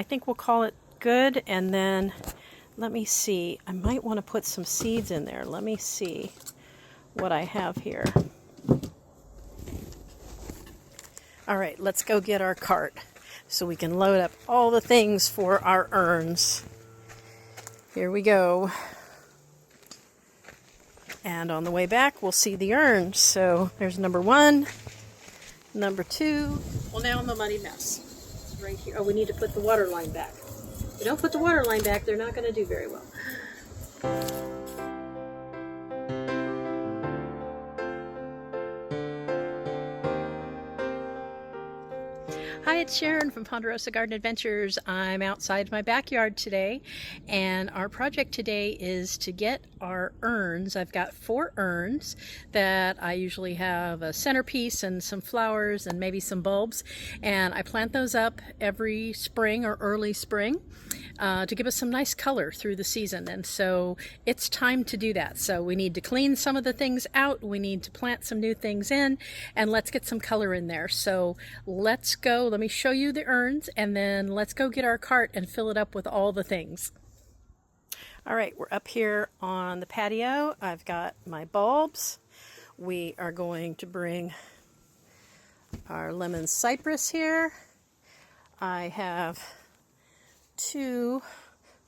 I think we'll call it good, and then let me see. I might want to put some seeds in there. Let me see what I have here. All right, let's go get our cart so we can load up all the things for our urns. Here we go. And on the way back, we'll see the urns. So there's number 1, number 2. Well, now I'm a muddy mess. Right here. Oh, we need to put the water line back. If we don't put the water line back, they're not going to do very well. Hi, it's Sharon from Ponderosa Garden Adventures. I'm outside my backyard today, and our project today is to get our urns. I've got 4 urns that I usually have a centerpiece and some flowers and maybe some bulbs, and I plant those up every spring or early spring to give us some nice color through the season. And so it's time to do that. So we need to clean some of the things out, we need to plant some new things in, and let's get some color in there. So let's go. Let me show you the urns, and then let's go get our cart and fill it up with all the things. All right, we're up here on the patio. I've got my bulbs. We are going to bring our lemon cypress here. I have 2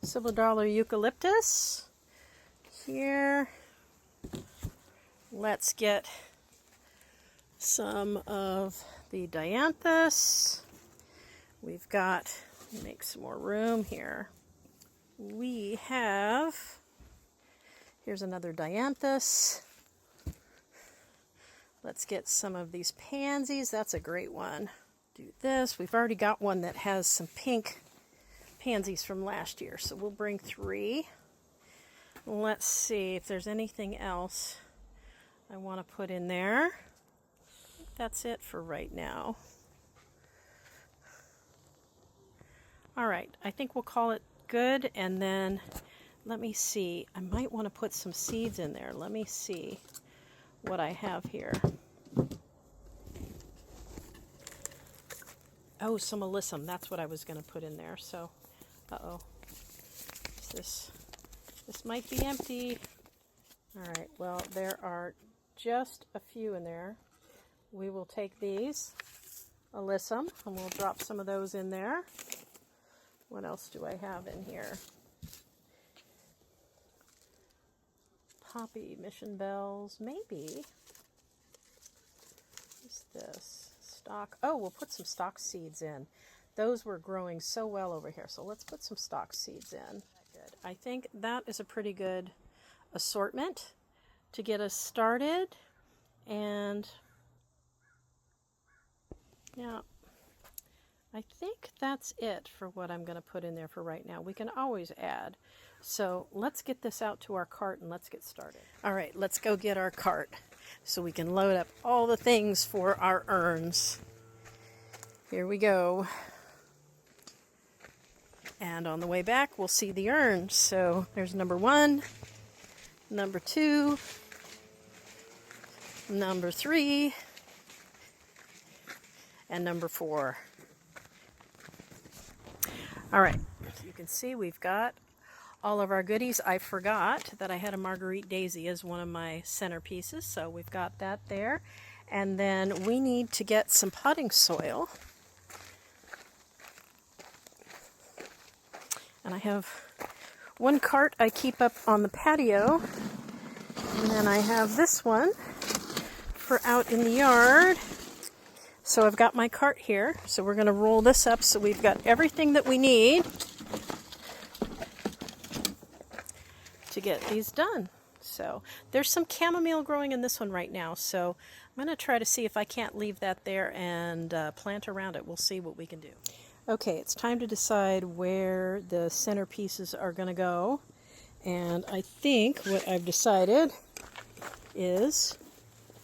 silver dollar eucalyptus here. Let's get some of the dianthus. We've got, make some more room here. We have, here's another dianthus. Let's get some of these pansies. That's a great one. Do this. We've already got one that has some pink pansies from last year, so we'll bring 3. Let's see if there's anything else I want to put in there. I think that's it for right now. All right, I think we'll call it good, and then let me see. I might want to put some seeds in there. Let me see what I have here. Oh, some alyssum. That's what I was going to put in there. So, uh-oh. This might be empty. All right, well, there are just a few in there. We will take these, alyssum, and we'll drop some of those in there. What else do I have in here? Poppy, mission bells, maybe. What's this? Stock. Oh, we'll put some stock seeds in. Those were growing so well over here, so let's put some stock seeds in. Good. I think that is a pretty good assortment to get us started. And yeah, I think that's it for what I'm going to put in there for right now. We can always add. So let's get this out to our cart and let's get started. All right, let's go get our cart so we can load up all the things for our urns. Here we go. And on the way back, we'll see the urns. So there's number 1, number 2, number 3, and number 4. All right, you can see we've got all of our goodies. I forgot that I had a marguerite daisy as one of my centerpieces, so we've got that there. And then we need to get some potting soil. And I have one cart I keep up on the patio, and then I have this one for out in the yard. So I've got my cart here, so we're going to roll this up so we've got everything that we need to get these done. So there's some chamomile growing in this one right now, so I'm going to try to see if I can't leave that there and plant around it. We'll see what we can do. Okay, it's time to decide where the centerpieces are going to go, and I think what I've decided is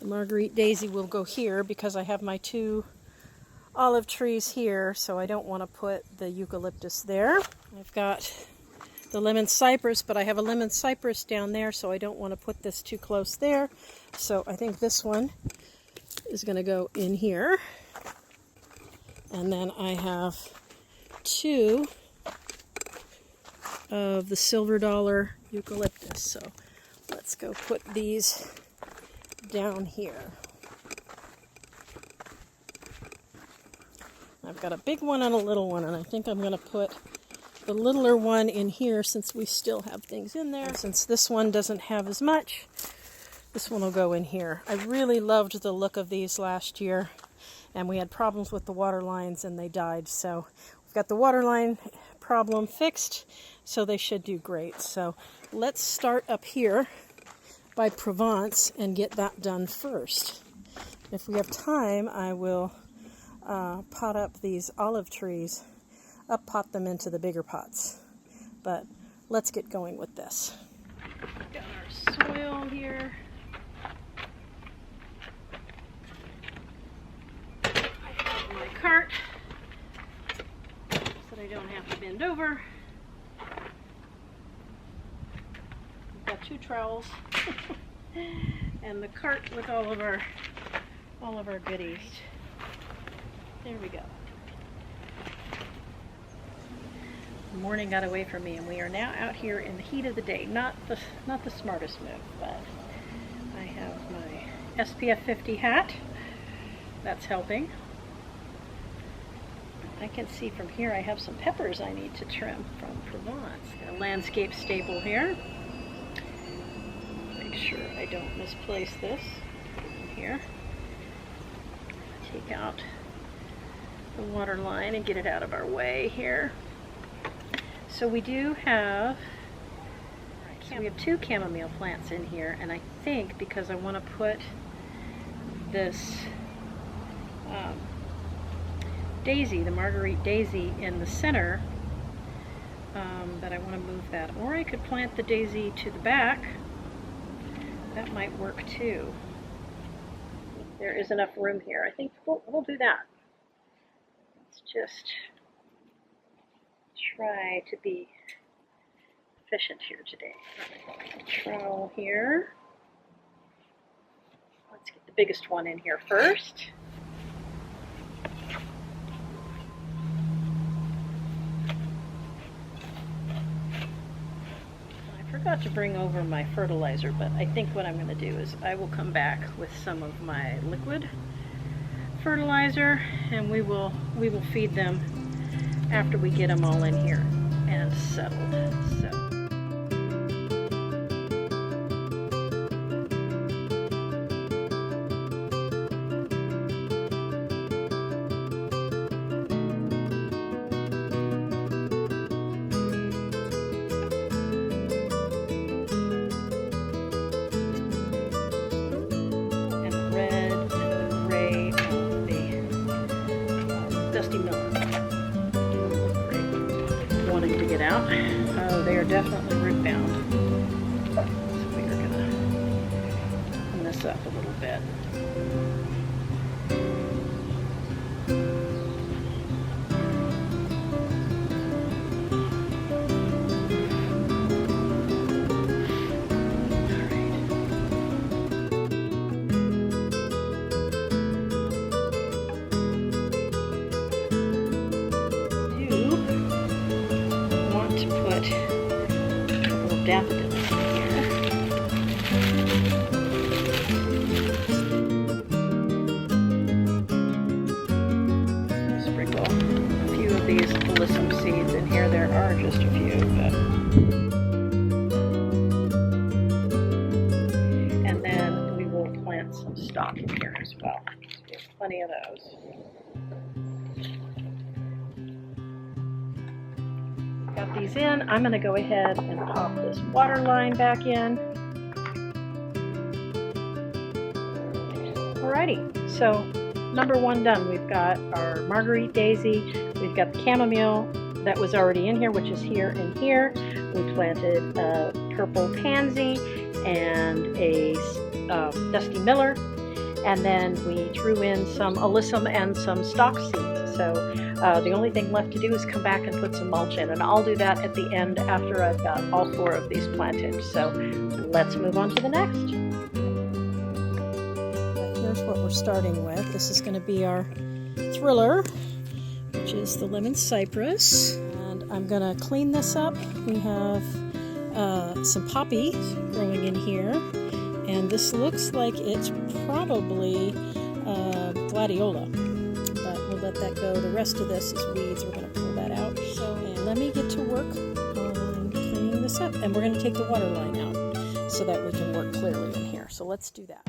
the marguerite daisy will go here because I have my 2 olive trees here, so I don't want to put the eucalyptus there. I've got the lemon cypress, but I have a lemon cypress down there, so I don't want to put this too close there. So I think this one is going to go in here. And then I have 2 of the silver dollar eucalyptus. So let's go put these down here. I've got a big one and a little one, and I think I'm going to put the littler one in here since we still have things in there. Since this one doesn't have as much, this one will go in here. I really loved the look of these last year, and we had problems with the water lines and they died. So we've got the water line problem fixed, so they should do great. So let's start up here by Provence and get that done first. If we have time, I will pot up these olive trees, pot them into the bigger pots. But let's get going with this. Got our soil here. I have my cart so that I don't have to bend over. I've got 2 trowels and the cart with all of our goodies. There we go. The morning got away from me, and we are now out here in the heat of the day. Not the smartest move, but I have my SPF 50 hat. That's helping. I can see from here I have some peppers I need to trim from Provence. Got a landscape staple here. Make sure I don't misplace this. Put it in here. Take out the water line and get it out of our way here. So we do have, we have 2 chamomile plants in here, and I think because I want to put this daisy, the Marguerite daisy, in the center, that I want to move that. Or I could plant the daisy to the back. That might work too. There is enough room here. I think we'll do that. Let's just try to be efficient here today. Trowel here. Let's get the biggest one in here first. I forgot to bring over my fertilizer, but I think what I'm going to do is I will come back with some of my liquid fertilizer, and we will feed them after we get them all in here and settled. So. And the red and the gray and the dusty milk. Wanting to get out. Oh, they are definitely root bound. So we are going to open this up a little bit. Daffodils in here. Sprinkle a few of these alyssum seeds in here. There are just a few, but. And then we will plant some stock in here as well. So we have plenty of those. Got these in. I'm going to go ahead and pop this water line back in. Alrighty, so number 1 done. We've got our Marguerite daisy, we've got the chamomile that was already in here, which is here and here. We planted a purple pansy and a dusty miller, and then we drew in some alyssum and some stock seeds. So the only thing left to do is come back and put some mulch in, and I'll do that at the end after I've got all 4 of these planted. So let's move on to the next. Here's what we're starting with. This is going to be our thriller, which which is the lemon cypress. And I'm gonna clean this up. We have some poppy growing in here, and this looks like it's probably gladiola, but we'll let that go. The rest of this is weeds. We're gonna pull that out. So let me get to work on cleaning this up, and we're gonna take the water line out so that we can work clearly in here. So let's do that.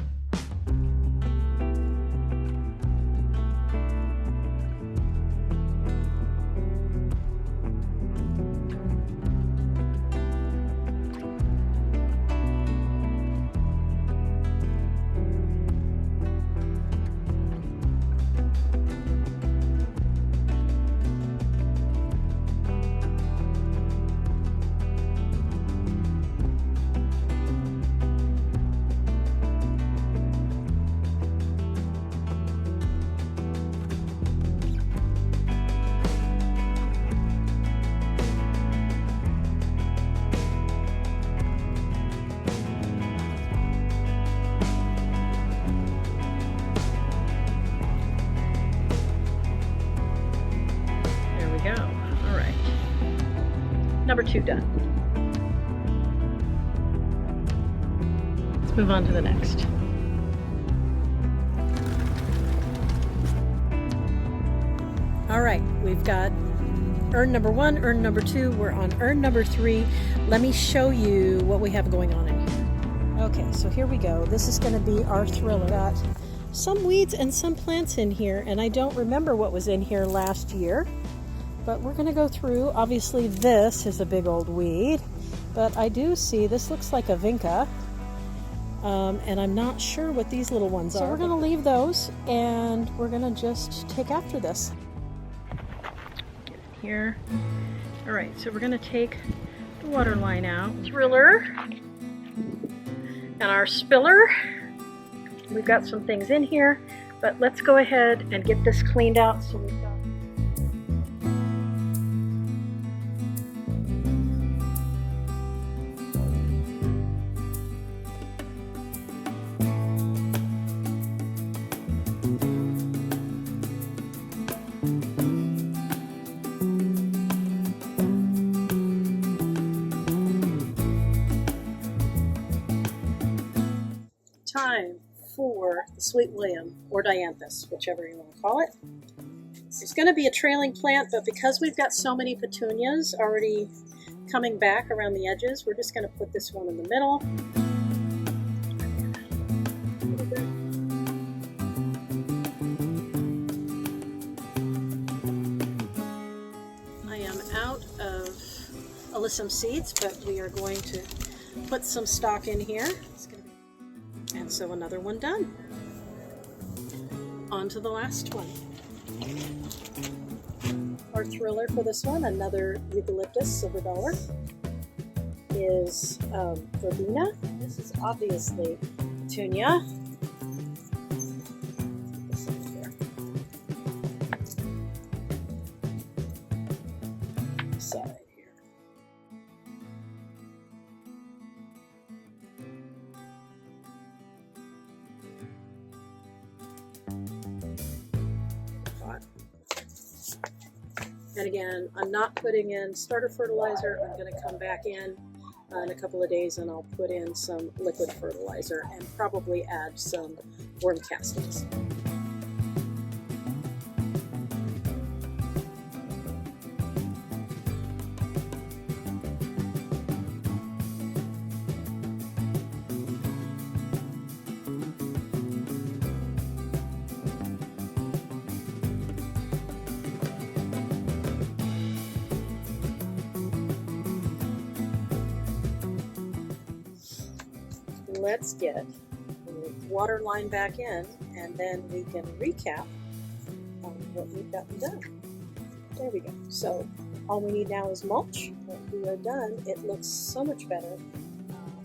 Go. All right. Number 2 done. Let's move on to the next. All right, we've got urn number 1, urn number 2. We're on urn number 3. Let me show you what we have going on in here. Okay, so here we go. This is going to be our thriller. Got some weeds and some plants in here, and I don't remember what was in here last year. But we're going to go through. Obviously this is a big old weed, but I do see this looks like a vinca, and I'm not sure what these little ones are. So we're going to leave those, and we're going to just take after this. Get in here. All right, so we're going to take the water line out. Thriller and our spiller. We've got some things in here, but let's go ahead and get this cleaned out. So we've got time for the Sweet William, or Dianthus, whichever you want to call it. It's going to be a trailing plant, but because we've got so many petunias already coming back around the edges, we're just going to put this one in the middle. I am out of alyssum seeds, but we are going to put some stock in here. And so another one done. On to the last one. Our thriller for this one, another eucalyptus silver dollar, is verbena. This is obviously petunia. This in here. Side here. And again, I'm not putting in starter fertilizer. I'm going to come back in a couple of days and I'll put in some liquid fertilizer and probably add some worm castings. Let's get the water line back in, and then we can recap on what we've gotten done. There we go. So all we need now is mulch. When we are done, it looks so much better.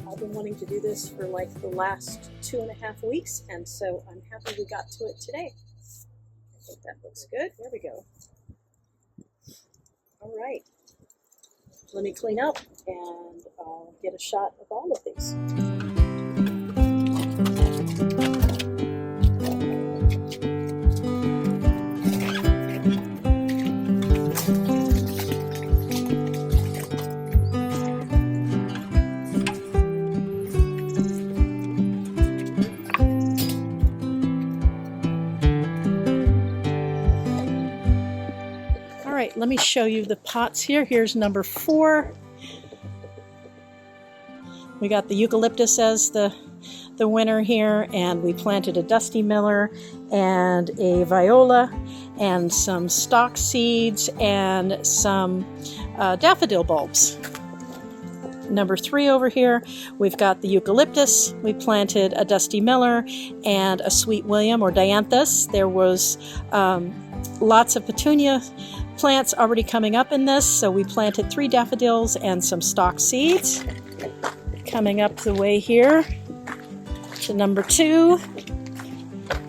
I've been wanting to do this for like the last 2.5 weeks, and so I'm happy we got to it today. I think that looks good. There we go. All right. Let me clean up and get a shot of all of these. me show you the pots here. Here's number 4. We got the eucalyptus as the winner here, and we planted a dusty miller and a viola and some stock seeds and some daffodil bulbs. Number 3 over here, we've got the eucalyptus. We planted a dusty miller and a sweet william or dianthus. There was lots of petunia plants already coming up in this, so we planted 3 daffodils and some stock seeds. Coming up the way here to number 2,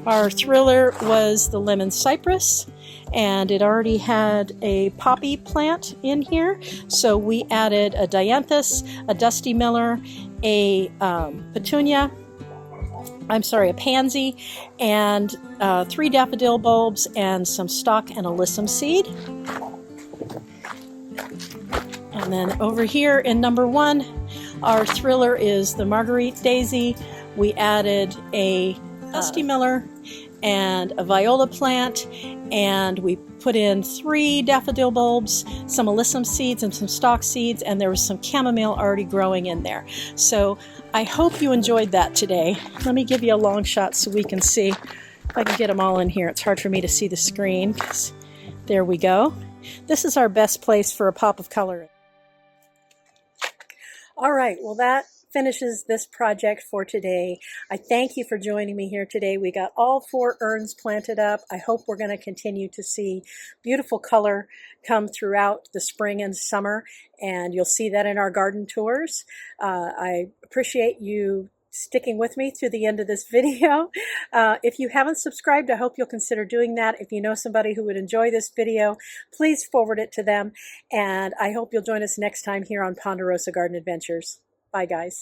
our thriller was the lemon cypress, and it already had a poppy plant in here, so we added a dianthus, a dusty miller, a pansy, and 3 daffodil bulbs and some stock and alyssum seed. And then over here in number 1, our thriller is the marguerite daisy. We added a dusty miller and a viola plant, and we put in 3 daffodil bulbs, some alyssum seeds and some stock seeds, and there was some chamomile already growing in there. So I hope you enjoyed that today. Let me give you a long shot so we can see if I can get them all in here. It's hard for me to see the screen. There we go. This is our best place for a pop of color. All right, well, that finishes this project for today. I thank you for joining me here today. We got all 4 urns planted up. I hope we're going to continue to see beautiful color come throughout the spring and summer, and you'll see that in our garden tours. I appreciate you sticking with me through the end of this video. If you haven't subscribed, I hope you'll consider doing that. If you know somebody who would enjoy this video, please forward it to them, and I hope you'll join us next time here on Ponderosa Garden Adventures. Bye, guys.